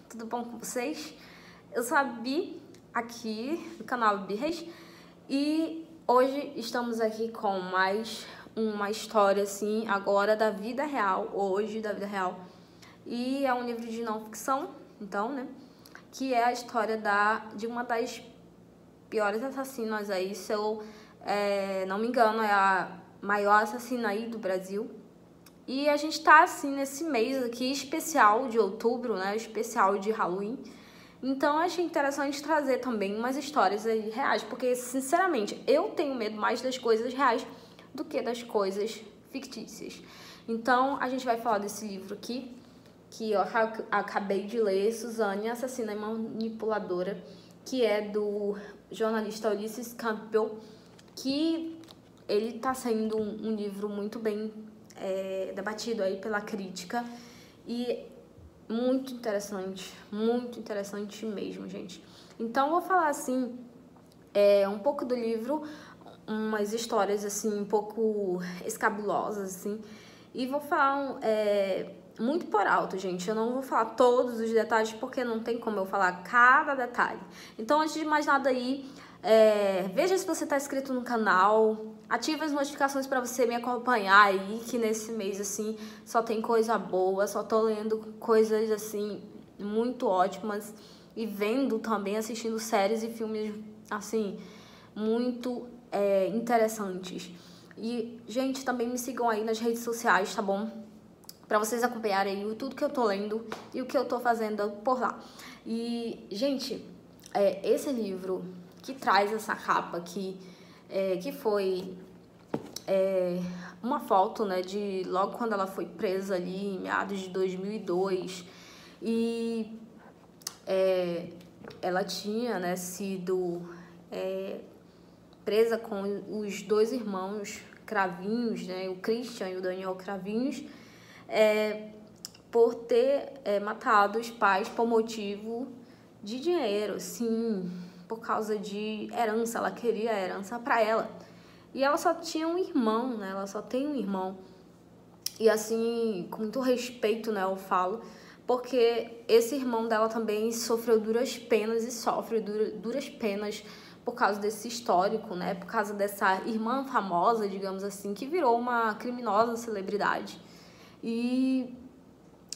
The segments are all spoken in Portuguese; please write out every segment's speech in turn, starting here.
tudo bom com vocês? Eu sou a Bi, aqui do canal Bi Reis, e hoje estamos aqui com mais uma história, assim, agora da vida real, hoje da vida real, e é um livro de não ficção, então, né, que é a história de uma das piores assassinas aí, se eu não me engano, é a maior assassina aí do Brasil. E a gente tá, assim, nesse mês aqui especial de outubro, né? Especial de Halloween. Então, eu achei interessante trazer também umas histórias aí reais. Porque, sinceramente, eu tenho medo mais das coisas reais do que das coisas fictícias. Então, a gente vai falar desse livro aqui, que eu acabei de ler, Suzane, Assassina e Manipuladora, que é do jornalista Ulysses Campbell, que ele tá sendo um livro muito bem debatido aí pela crítica e muito interessante mesmo, gente. Então, eu vou falar assim, um pouco do livro, umas histórias assim, um pouco escabulosas, assim, e vou falar muito por alto, gente. Eu não vou falar todos os detalhes, porque não tem como eu falar cada detalhe. Então, antes de mais nada aí, veja se você está inscrito no canal, ative as notificações para você me acompanhar aí, que nesse mês, assim, só tem coisa boa, só tô lendo coisas, assim, muito ótimas e vendo também, assistindo séries e filmes, assim, muito interessantes. E, gente, também me sigam aí nas redes sociais, tá bom? Pra vocês acompanharem aí tudo que eu tô lendo e o que eu tô fazendo por lá. E, gente, esse livro que traz essa capa aqui, que foi uma foto, né, de logo quando ela foi presa ali, em meados de 2002, e ela tinha, né, sido presa com os dois irmãos Cravinhos, né, o Christian e o Daniel Cravinhos, por ter matado os pais por motivo de dinheiro, sim, por causa de herança. Ela queria a herança para ela. E ela só tinha um irmão, né? Ela só tem um irmão. E assim, com muito respeito, né, eu falo, porque esse irmão dela também sofreu duras penas e sofre duras penas por causa desse histórico, né? Por causa dessa irmã famosa, digamos assim, que virou uma criminosa celebridade. E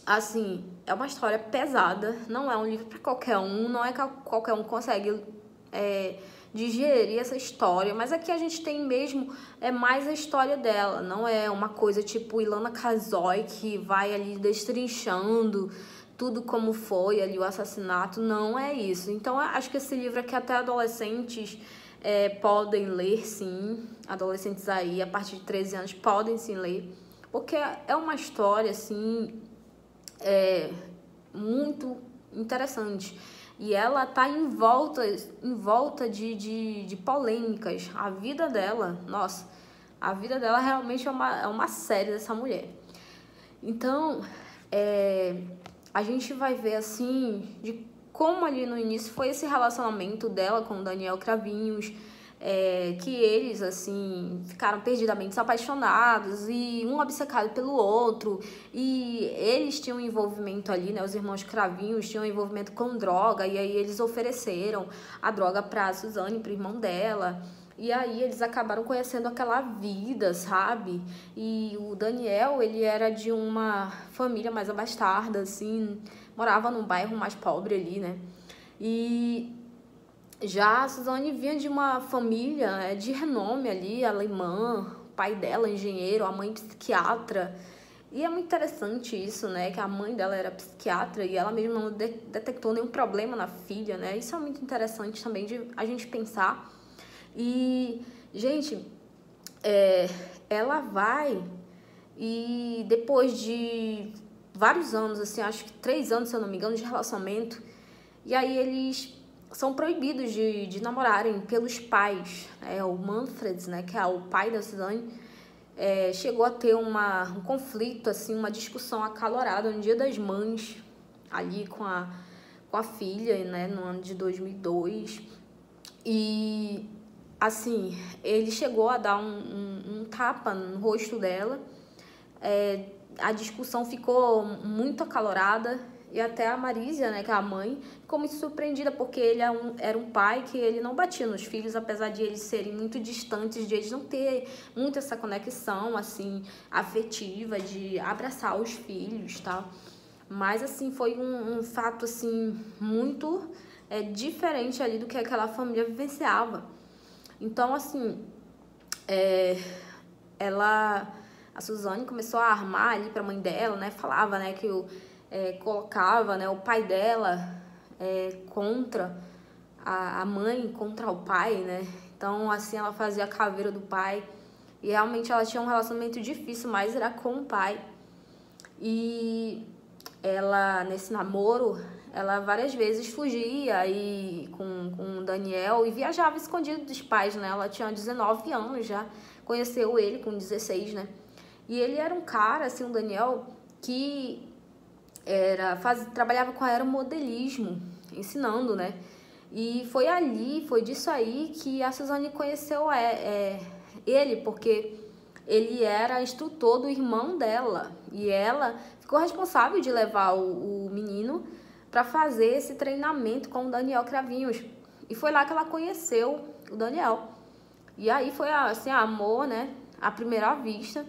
assim, é uma história pesada, não é um livro para qualquer um, não é que qualquer um consegue digerir essa história, mas aqui a gente tem mesmo mais a história dela, não é uma coisa tipo Ilana Kazoy, que vai ali destrinchando tudo como foi ali o assassinato, não é isso. Então, acho que esse livro aqui até adolescentes podem ler, sim, adolescentes aí, a partir de 13 anos, podem sim ler, porque é uma história, assim, muito interessante. E ela tá em volta de polêmicas. A vida dela, nossa, a vida dela realmente é uma série dessa mulher. Então, a gente vai ver, assim, de como ali no início foi esse relacionamento dela com o Daniel Cravinhos, que eles, assim, ficaram perdidamente apaixonados e um obcecado pelo outro, e eles tinham envolvimento ali, né, os irmãos Cravinhos tinham envolvimento com droga, e aí eles ofereceram a droga pra Suzane, pro irmão dela, e aí eles acabaram conhecendo aquela vida, sabe? E o Daniel, ele era de uma família mais abastada, assim, morava num bairro mais pobre ali, né? E já a Suzane vinha de uma família de renome ali, alemã, o pai dela engenheiro, a mãe psiquiatra. E é muito interessante isso, né, que a mãe dela era psiquiatra e ela mesma não detectou nenhum problema na filha, né? Isso é muito interessante também de a gente pensar. E, gente, ela vai e depois de vários anos, assim, acho que 3 anos, se eu não me engano, de relacionamento, e aí eles são proibidos de namorarem pelos pais. O Manfred, né, que é o pai da Suzane, chegou a ter um conflito, assim, uma discussão acalorada no Dia das Mães, ali com a filha, né, no ano de 2002. E, assim, ele chegou a dar um tapa no rosto dela. A discussão ficou muito acalorada E até a Marísia, né, que é a mãe, ficou muito surpreendida, porque ele era um pai que ele não batia nos filhos, apesar de eles serem muito distantes, de eles não ter muito essa conexão, assim, afetiva, de abraçar os filhos, tá? Mas, assim, foi um fato, assim, muito diferente ali do que aquela família vivenciava. Então, assim, a Suzane começou a armar ali pra mãe dela, né? Falava, né, que colocava, né, o pai dela contra a mãe, contra o pai, né? Então, assim, ela fazia a caveira do pai. E realmente ela tinha um relacionamento difícil, mas era com o pai. E ela, nesse namoro, ela várias vezes fugia aí com o Daniel e viajava escondido dos pais, né? Ela tinha 19 anos já, conheceu ele com 16, né? E ele era um cara, assim, o Daniel, que trabalhava com aeromodelismo, ensinando, né? E foi disso aí que a Suzane conheceu ele, porque ele era instrutor do irmão dela. E ela ficou responsável de levar o menino para fazer esse treinamento com o Daniel Cravinhos. E foi lá que ela conheceu o Daniel. E aí foi, assim, amor, né? À primeira vista.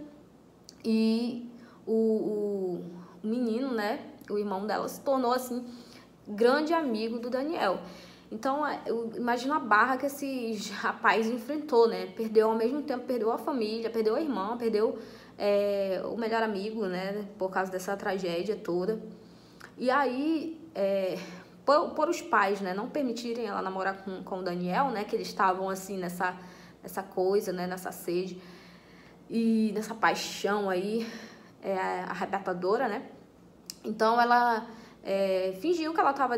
E o menino, né? O irmão dela se tornou, assim, grande amigo do Daniel. Então, eu imagino a barra que esse rapaz enfrentou, né? Perdeu, ao mesmo tempo, perdeu a família, perdeu a irmã, perdeu o melhor amigo, né? Por causa dessa tragédia toda. E aí, por os pais, né? Não permitirem ela namorar com o Daniel, né? Que eles estavam, assim, nessa coisa, né? Nessa sede e nessa paixão aí arrebatadora, né? Então, ela fingiu que ela estava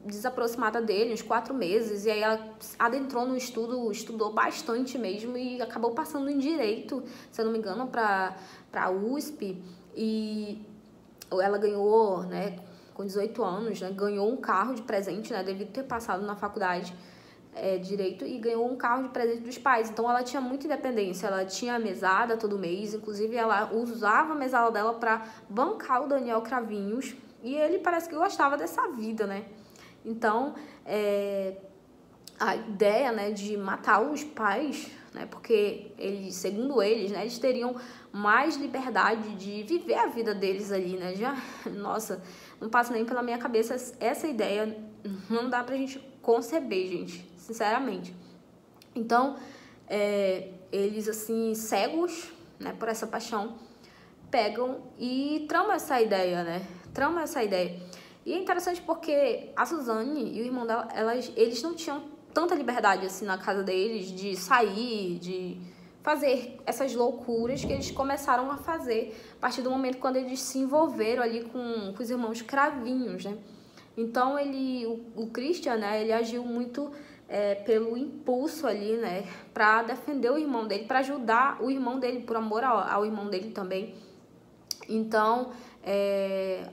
desaproximada dele uns 4 meses, e aí ela adentrou no estudo, estudou bastante mesmo e acabou passando em Direito, se eu não me engano, para USP, e ela ganhou, né, com 18 anos, né, ganhou um carro de presente, né, devido ter passado na faculdade Direito, e ganhou um carro de presente dos pais. Então ela tinha muita independência, ela tinha mesada todo mês, inclusive ela usava a mesada dela para bancar o Daniel Cravinhos, e ele parece que gostava dessa vida, né? Então, a ideia, né, de matar os pais, né, porque eles, segundo eles, né, eles teriam mais liberdade de viver a vida deles ali, né? Já, nossa, não passa nem pela minha cabeça essa ideia, não dá pra gente conceber, gente, sinceramente. Então, eles, assim, cegos, né, por essa paixão, pegam e tramam essa ideia, né? Tramam essa ideia. E é interessante porque a Suzane e o irmão dela, eles não tinham tanta liberdade, assim, na casa deles, de sair, de fazer essas loucuras que eles começaram a fazer a partir do momento quando eles se envolveram ali com os irmãos Cravinhos, né? Então, o Christian, né, ele agiu muito pelo impulso ali, né, para defender o irmão dele, para ajudar o irmão dele, por amor ao irmão dele também. Então,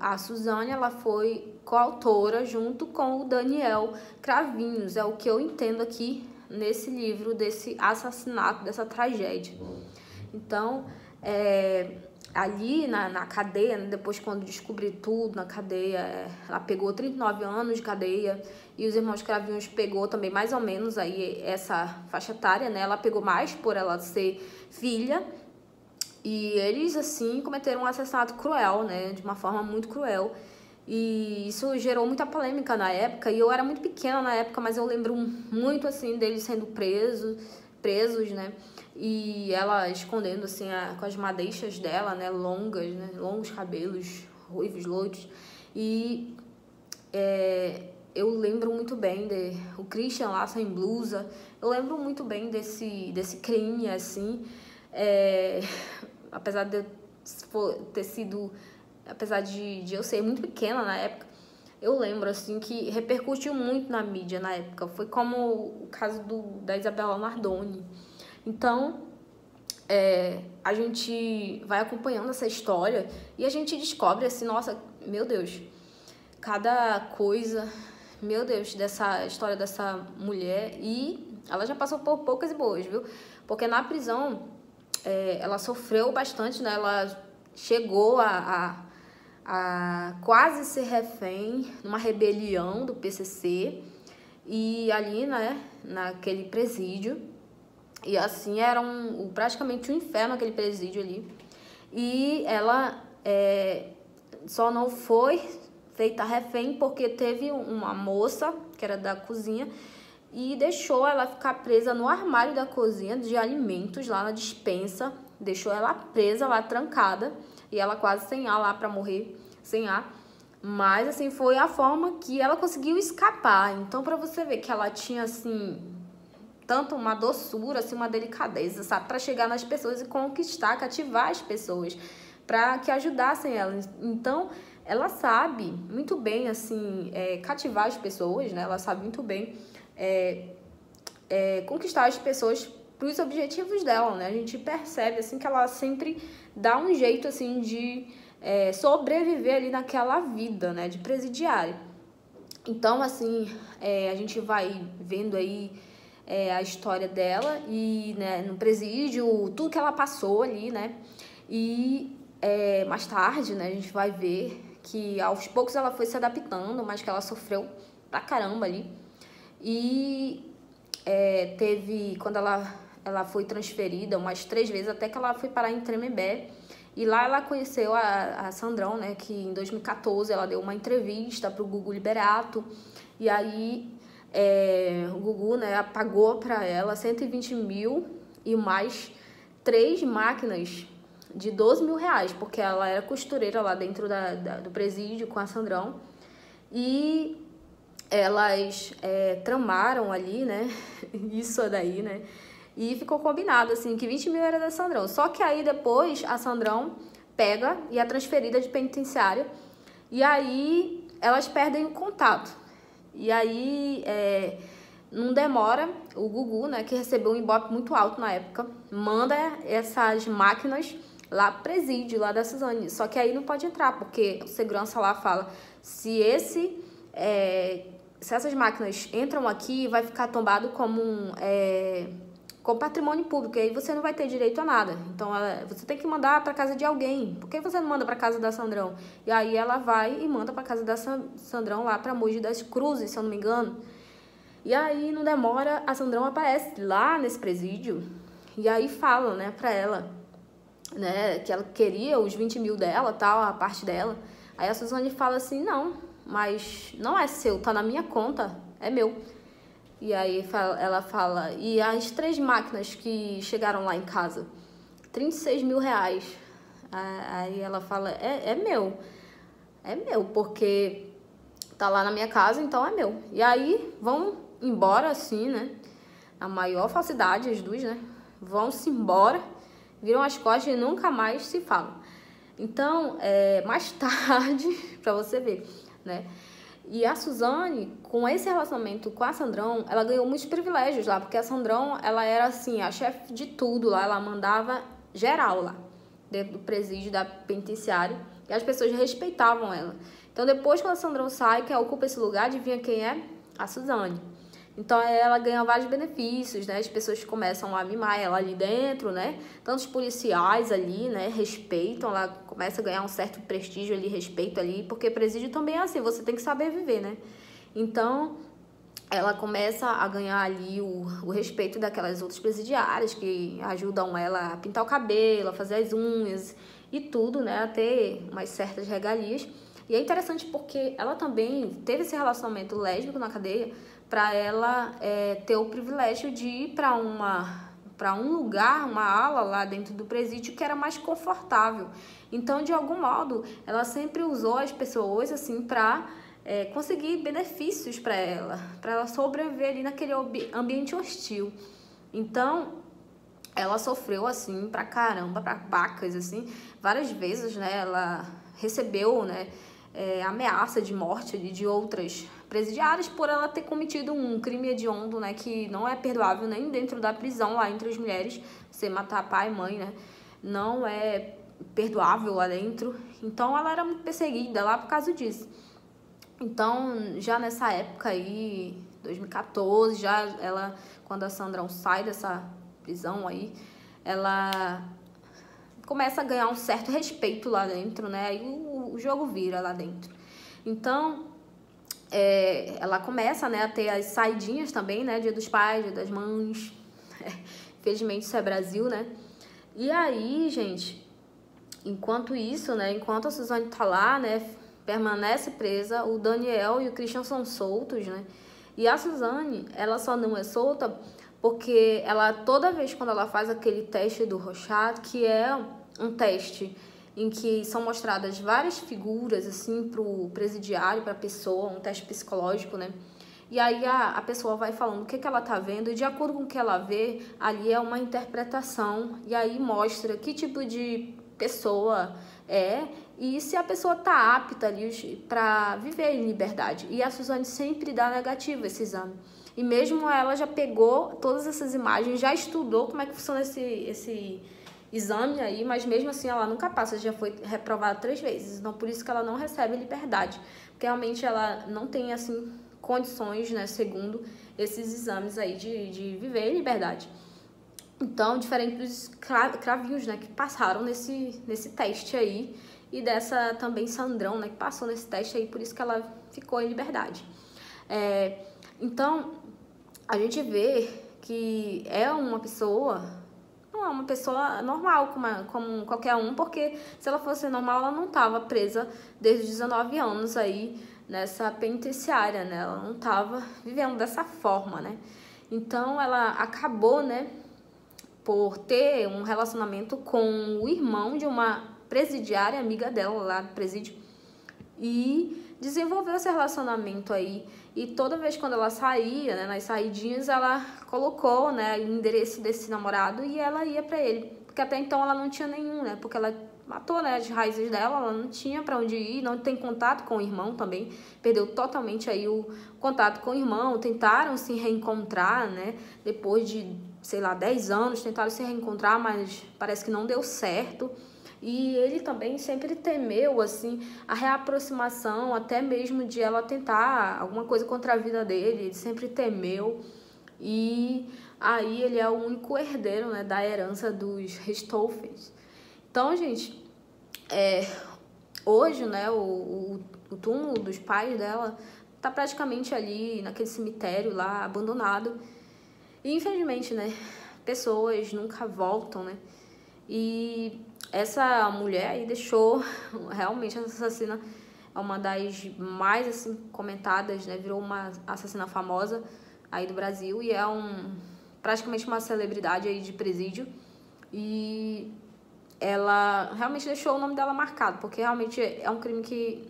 a Suzane, ela foi coautora junto com o Daniel Cravinhos, é o que eu entendo aqui nesse livro, desse assassinato, dessa tragédia. Então, ali na cadeia, né, depois quando descobri tudo na cadeia, ela pegou 39 anos de cadeia, e os irmãos Cravinhos pegou também mais ou menos aí essa faixa etária, né? Ela pegou mais por ela ser filha. E eles, assim, cometeram um assassinato cruel, né? De uma forma muito cruel. E isso gerou muita polêmica na época. E eu era muito pequena na época, mas eu lembro muito, assim, deles sendo presos, né? E ela escondendo, assim, com as madeixas dela, né? Longas, né? Longos cabelos, ruivos, loiros. E eu lembro muito bem o Christian lá sem blusa. Eu lembro muito bem desse crime, assim. Apesar de ter sido, apesar de eu ser muito pequena na época, eu lembro, assim, que repercutiu muito na mídia na época. Foi como o caso da Isabella Nardoni. Então, a gente vai acompanhando essa história e a gente descobre, assim, nossa, meu Deus, cada coisa, meu Deus, dessa história dessa mulher. E ela já passou por poucas e boas, viu? Porque na prisão ela sofreu bastante, né? Ela chegou a a quase ser refém numa rebelião do PCC e ali, né, naquele presídio. E assim era praticamente um inferno aquele presídio ali. E ela só não foi feita refém porque teve uma moça que era da cozinha e deixou ela ficar presa no armário da cozinha de alimentos lá na despensa, deixou ela presa lá, trancada, e ela quase sem ar lá para morrer, sem ar. Mas assim, foi a forma que ela conseguiu escapar. Então, para você ver que ela tinha assim tanto uma doçura, assim, uma delicadeza, sabe, para chegar nas pessoas e conquistar, cativar as pessoas, para que ajudassem ela. Então, ela sabe muito bem, assim, cativar as pessoas, né? Ela sabe muito bem conquistar as pessoas para os objetivos dela, né? A gente percebe, assim, que ela sempre dá um jeito, assim, de sobreviver ali naquela vida, né? De presidiária. Então, assim, a gente vai vendo aí a história dela e, né, no presídio, tudo que ela passou ali, né? E mais tarde, né, a gente vai ver que aos poucos ela foi se adaptando, mas que ela sofreu pra caramba ali. E teve, quando ela foi transferida umas 3 vezes, até que ela foi parar em Tremembé. E lá ela conheceu a Sandrão, né, que em 2014 ela deu uma entrevista pro Gugu Liberato. E aí o Gugu, né, pagou para ela 120 mil e mais 3 máquinas de 12 mil reais, porque ela era costureira lá dentro do presídio com a Sandrão. E elas tramaram ali, né, isso daí, né, e ficou combinado, assim, que 20 mil era da Sandrão. Só que aí depois a Sandrão pega e é transferida de penitenciária, e aí elas perdem o contato. E aí, não demora, o Gugu, né, que recebeu um ibope muito alto na época, manda essas máquinas lá pro presídio, lá da Suzane. Só que aí não pode entrar, porque o segurança lá fala, se essas máquinas entram aqui, vai ficar tombado como como patrimônio público, e aí você não vai ter direito a nada. Então, você tem que mandar para casa de alguém. Por que você não manda para casa da Sandrão? E aí ela vai e manda para casa da Sandrão lá para Mogi das Cruzes, se eu não me engano. E aí não demora, a Sandrão aparece lá nesse presídio e aí fala, né, para ela, né, que ela queria os 20 mil dela, tal, a parte dela. Aí a Suzane fala assim, não, mas não é seu, tá na minha conta, é meu. E aí ela fala, e as 3 máquinas que chegaram lá em casa, 36 mil reais. Aí ela fala, é meu, porque tá lá na minha casa, então é meu. E aí vão embora assim, né, a maior falsidade, as duas, né, vão-se embora, viram as costas e nunca mais se falam. Então, mais tarde, pra você ver, né, e a Suzane, com esse relacionamento com a Sandrão, ela ganhou muitos privilégios lá, porque a Sandrão, ela era assim, a chefe de tudo lá, ela mandava geral lá, dentro do presídio da penitenciária, e as pessoas respeitavam ela. Então, depois que a Sandrão sai, quem ocupa esse lugar, adivinha quem é? A Suzane. Então, ela ganha vários benefícios, né? As pessoas começam a mimar ela ali dentro, né? Tanto os policiais ali, né? Respeitam, ela começa a ganhar um certo prestígio ali, respeito ali, porque presídio também é assim, você tem que saber viver, né? Então, ela começa a ganhar ali o respeito daquelas outras presidiárias que ajudam ela a pintar o cabelo, a fazer as unhas e tudo, né? A ter umas certas regalias. E é interessante porque ela também teve esse relacionamento lésbico na cadeia para ela ter o privilégio de ir para um lugar, uma ala lá dentro do presídio que era mais confortável. Então, de algum modo, ela sempre usou as pessoas assim para conseguir benefícios para ela sobreviver ali naquele ambiente hostil. Então, ela sofreu assim pra caramba, pra pacas, assim, várias vezes, né? Ela recebeu, né, ameaça de morte de outras presidiárias por ela ter cometido um crime hediondo, né, que não é perdoável nem dentro da prisão lá entre as mulheres. Você matar pai e mãe, né, não é perdoável lá dentro. Então ela era muito perseguida lá por causa disso. Então, já nessa época aí, 2014, quando a Sandrão sai dessa prisão aí, ela começa a ganhar um certo respeito lá dentro, né? Aí o jogo vira lá dentro. Então, ela começa, né, a ter as saidinhas também, né? Dia dos pais, dia das mães. Infelizmente, isso é Brasil, né? E aí, gente, enquanto isso, né? Enquanto a Suzane tá lá, né? Permanece presa, o Daniel e o Christian são soltos, né? E a Suzane, ela só não é solta porque ela, toda vez quando ela faz aquele teste do Rorschach, que é um teste em que são mostradas várias figuras, assim, pro presidiário, pra pessoa, um teste psicológico, né? E aí a pessoa vai falando o que ela tá vendo, e de acordo com o que ela vê, ali é uma interpretação, e aí mostra que tipo de pessoa e se a pessoa tá apta ali para viver em liberdade. E a Suzane sempre dá negativo esse exame. E mesmo ela já pegou todas essas imagens, já estudou como é que funciona esse exame aí, mas mesmo assim ela nunca passa, já foi reprovada 3 vezes. Então por isso que ela não recebe liberdade, porque realmente ela não tem assim condições, né, segundo esses exames aí de viver em liberdade. Então, diferente dos cravinhos, né, que passaram nesse teste aí, e dessa também Sandrão, né, que passou nesse teste aí, por isso que ela ficou em liberdade. Então, a gente vê que é uma pessoa, não é uma pessoa normal como qualquer um, porque se ela fosse normal, ela não estava presa desde os 19 anos aí nessa penitenciária, né? Ela não estava vivendo dessa forma, né? Então, ela acabou, né, por ter um relacionamento com o irmão de uma presidiária, amiga dela lá do presídio, e desenvolveu esse relacionamento aí. E toda vez quando ela saía, né, nas saidinhas, ela colocou, né, o endereço desse namorado e ela ia pra ele. Porque até então ela não tinha nenhum, né, porque ela matou, né, as raízes dela, ela não tinha pra onde ir, não tem contato com o irmão também, perdeu totalmente aí o contato com o irmão. Tentaram se reencontrar, né, depois de, sei lá, 10 anos, tentaram se reencontrar, mas parece que não deu certo. E ele também sempre temeu, assim, a reaproximação, até mesmo de ela tentar alguma coisa contra a vida dele, ele sempre temeu. E aí ele é o único herdeiro, né, da herança dos Richthofen. Então, gente, hoje, né, o túmulo dos pais dela tá praticamente ali naquele cemitério lá, abandonado. E, infelizmente, né, pessoas nunca voltam, né? E essa mulher aí deixou, realmente, essa assassina é uma das mais, assim, comentadas, né? Virou uma assassina famosa aí do Brasil e é praticamente uma celebridade aí de presídio. E ela realmente deixou o nome dela marcado, porque realmente é um crime que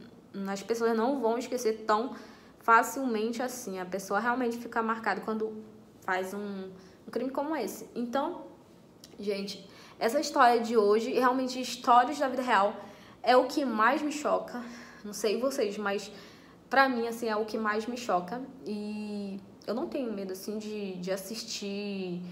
as pessoas não vão esquecer tão facilmente assim. A pessoa realmente fica marcada quando faz um crime como esse. Então, gente, essa história de hoje, realmente histórias da vida real, é o que mais me choca. Não sei vocês, mas pra mim, assim, é o que mais me choca. E eu não tenho medo, assim, de assistir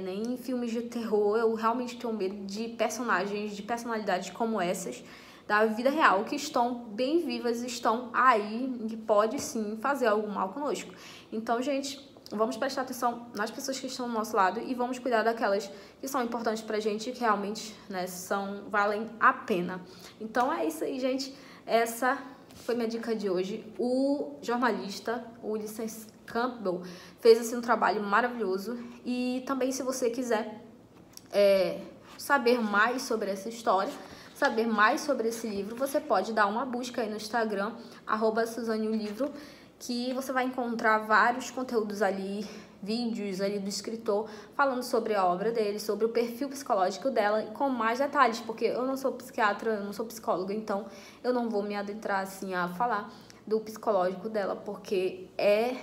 nem filmes de terror. Eu realmente tenho medo de personagens, de personalidades como essas da vida real, que estão bem vivas, estão aí, que pode sim fazer algum mal conosco. Então, gente, vamos prestar atenção nas pessoas que estão do nosso lado e vamos cuidar daquelas que são importantes pra gente, que realmente, né, valem a pena. Então é isso aí, gente. Essa foi minha dica de hoje. O jornalista, o Ulysses Campbell, fez assim um trabalho maravilhoso. E também, se você quiser saber mais sobre essa história, saber mais sobre esse livro, você pode dar uma busca aí no Instagram, @SuzanneOLivro, que você vai encontrar vários conteúdos ali, vídeos ali do escritor falando sobre a obra dele, sobre o perfil psicológico dela, com mais detalhes, porque eu não sou psiquiatra, eu não sou psicóloga, então eu não vou me adentrar assim a falar do psicológico dela, porque é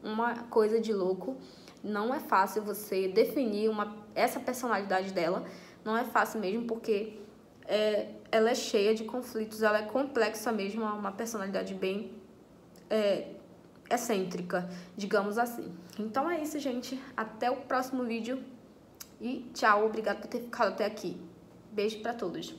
uma coisa de louco. Não é fácil você definir essa personalidade dela, não é fácil mesmo, porque ela é cheia de conflitos, ela é complexa mesmo, é uma personalidade bem excêntrica, digamos assim. Então é isso, gente. Até o próximo vídeo e tchau. Obrigada por ter ficado até aqui. Beijo pra todos.